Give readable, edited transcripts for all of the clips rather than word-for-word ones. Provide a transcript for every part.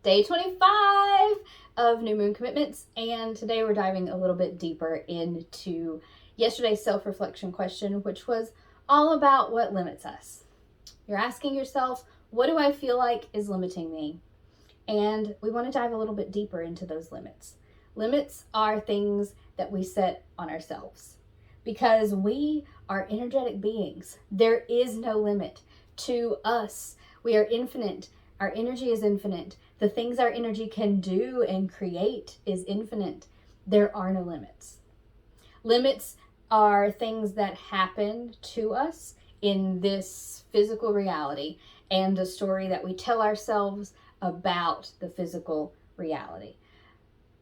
Day 25 of New Moon Commitments, and today we're diving a little bit deeper into yesterday's self-reflection question, which was all about what limits us. You're asking yourself, what do I feel like is limiting me? And we want to dive a little bit deeper into those limits. Limits are things that we set on ourselves because we are energetic beings. There is no limit to us. We are infinite. Our energy is infinite. The things our energy can do and create is infinite. There are no limits. Limits are things that happen to us in this physical reality and the story that we tell ourselves about the physical reality.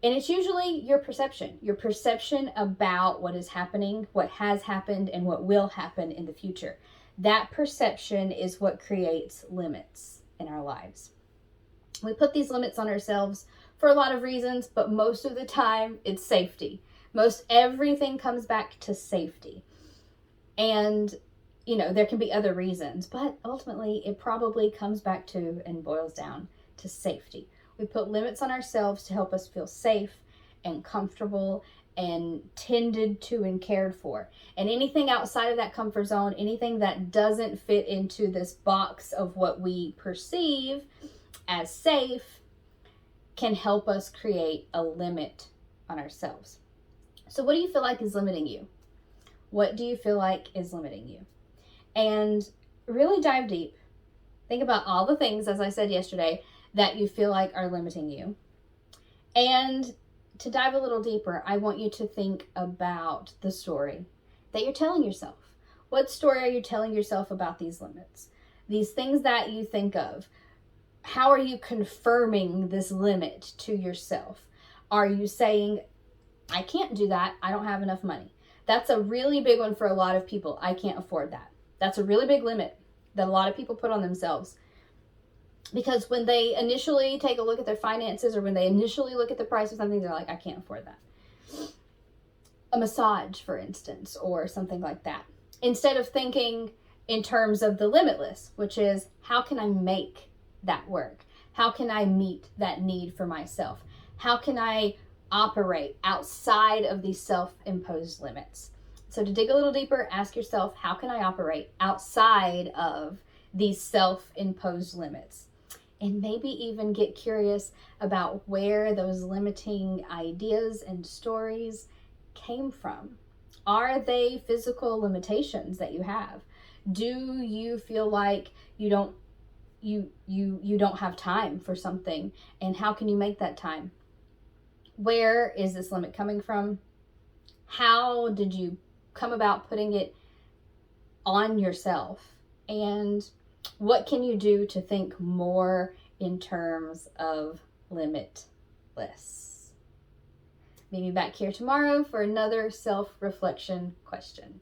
And it's usually your perception about what is happening, what has happened, and what will happen in the future. That perception is what creates limits in our lives. We put these limits on ourselves for a lot of reasons, but most of the time it's safety. Most everything comes back to safety. And, there can be other reasons, but ultimately it probably comes back to and boils down to safety. We put limits on ourselves to help us feel safe and comfortable and tended to and cared for. And anything outside of that comfort zone, anything that doesn't fit into this box of what we perceive as safe, can help us create a limit on ourselves. So what do you feel like is limiting you? What do you feel like is limiting you? And really dive deep. Think about all the things, as I said yesterday, that you feel like are limiting you. And to dive a little deeper, I want you to think about the story that you're telling yourself. What story are you telling yourself about these limits? These things that you think of. How are you confirming this limit to yourself? Are you saying, I can't do that, I don't have enough money? That's a really big one for a lot of people. I can't afford that. That's a really big limit that a lot of people put on themselves. Because when they initially take a look at their finances or when they initially look at the price of something, they're like, I can't afford that. A massage, for instance, or something like that. Instead of thinking in terms of the limitless, which is, how can I make that work? How can I meet that need for myself? How can I operate outside of these self-imposed limits? So to dig a little deeper, ask yourself, how can I operate outside of these self-imposed limits? And maybe even get curious about where those limiting ideas and stories came from. Are they physical limitations that you have? Do you feel like you don't have time for something, and how can you make that time? Where is this limit coming from? How did you come about putting it on yourself? And what can you do to think more in terms of limitless? Meet me back here tomorrow for another self-reflection question.